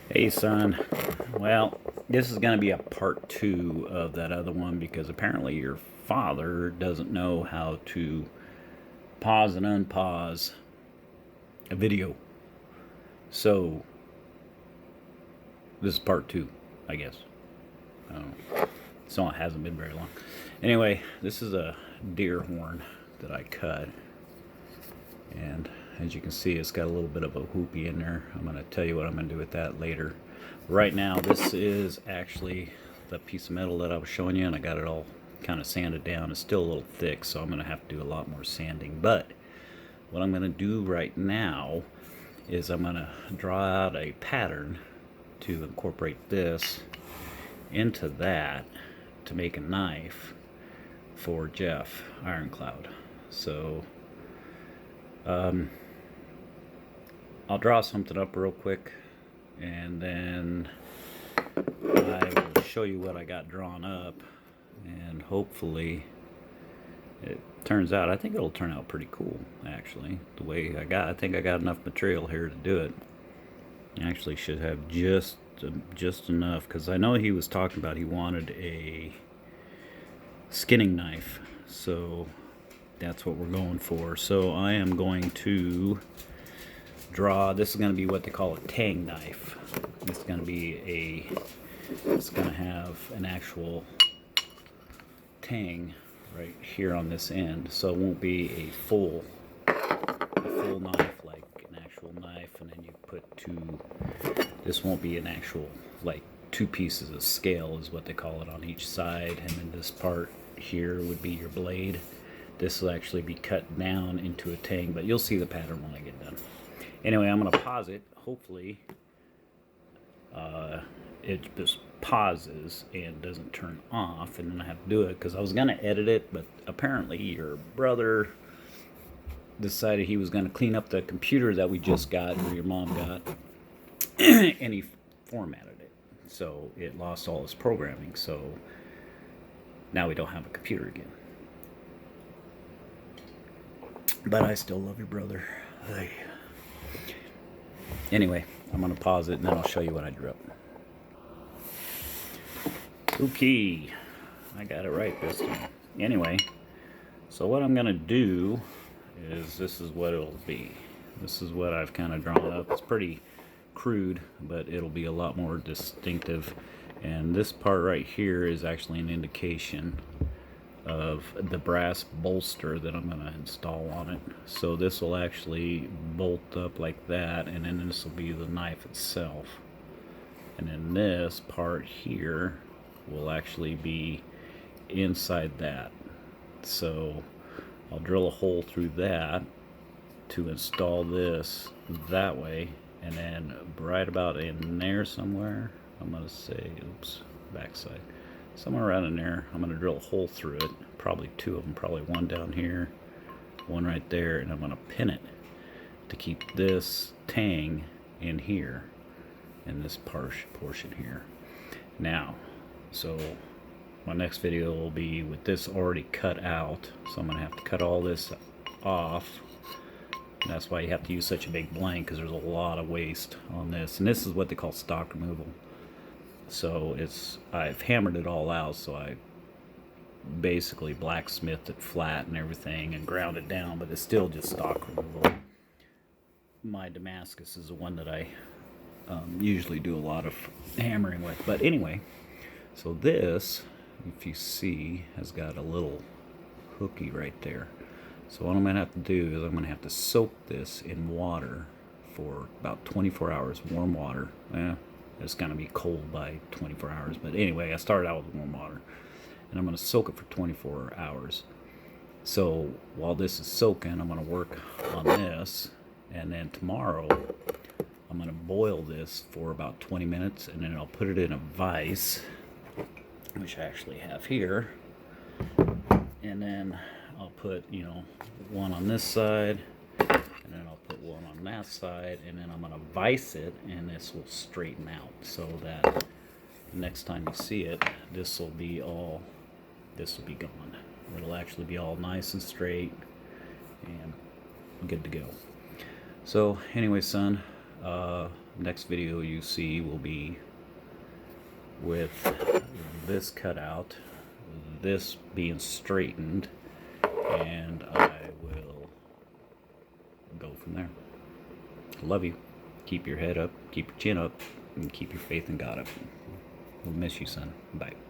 Hey, son. Well, this is going to be a part two of that other one because apparently your father doesn't know how to pause and unpause a video. So, this is part two, I guess. So, it hasn't been very long. Anyway, this is a deer horn that I cut. And as you can see, it's got a little bit of a hoopy in there. I'm going to tell you what I'm going to do with that later. Right now, this is actually the piece of metal that I was showing you, and I got it all kind of sanded down. It's still a little thick, so I'm going to have to do a lot more sanding. But what I'm going to do right now is I'm going to draw out a pattern to incorporate this into that to make a knife for Jeff Ironcloud. So I'll draw something up real quick, and then I will show you what I got drawn up, and hopefully it turns out. I think it'll turn out pretty cool, actually. The way I think I got enough material here to do it. I actually should have just enough, because I know he was talking about he wanted a skinning knife, so that's what we're going for. So I am going to draw. This is going to be what they call a tang knife. It's going to have an actual tang right here on this end, so it won't be a full knife like an actual knife, and then you put two. This won't be an actual, like, two pieces of scale is what they call it on each side, and then this part here would be your blade. This will actually be cut down into a tang, but you'll see the pattern when I get done. Anyway, I'm going to pause it. Hopefully it just pauses and doesn't turn off, and then I have to do it, because I was going to edit it, but apparently your brother decided he was going to clean up the computer that we just got, or your mom got, and he formatted it. So it lost all its programming, so now we don't have a computer again. But I still love your brother. Anyway, I'm going to pause it, and then I'll show you what I drew up. Okay, I got it right this time. Anyway, so what I'm going to do is, this is what it'll be. This is what I've kind of drawn up. It's pretty crude, but it'll be a lot more distinctive. And this part right here is actually an indication of the brass bolster that I'm going to install on it. So this will actually bolt up like that, and then this will be the knife itself. And then this part here will actually be inside that. So I'll drill a hole through that to install this that way, and then right about in there somewhere, I'm going to say, oops, backside, somewhere around in there, I'm going to drill a hole through it, probably two of them, probably one down here, one right there, and I'm going to pin it to keep this tang in here, in this portion here. Now, so my next video will be with this already cut out, so I'm going to have to cut all this off. And that's why you have to use such a big blank, because there's a lot of waste on this, and this is what they call stock removal. So I've hammered it all out, so I basically blacksmithed it flat and everything and ground it down, but it's still just stock removal. My Damascus is the one that I usually do a lot of hammering with. But anyway, so this, if you see, has got a little hooky right there. So what I'm going to have to do is I'm going to have to soak this in water for about 24 hours, warm water. It's going to be cold by 24 hours. But anyway, I started out with warm water. And I'm going to soak it for 24 hours. So while this is soaking, I'm going to work on this. And then tomorrow, I'm going to boil this for about 20 minutes. And then I'll put it in a vise, which I actually have here. And then I'll put, one on this side, and then I'll put one on that side, and then I'm going to vise it, and this will straighten out, so that next time you see it, this will be gone. It'll actually be all nice and straight and good to go. So anyway, son, next video you see will be with this cut out, this being straightened, and I will go from there. Love you. Keep your head up, keep your chin up, and keep your faith in God up. We'll miss you, son. Bye.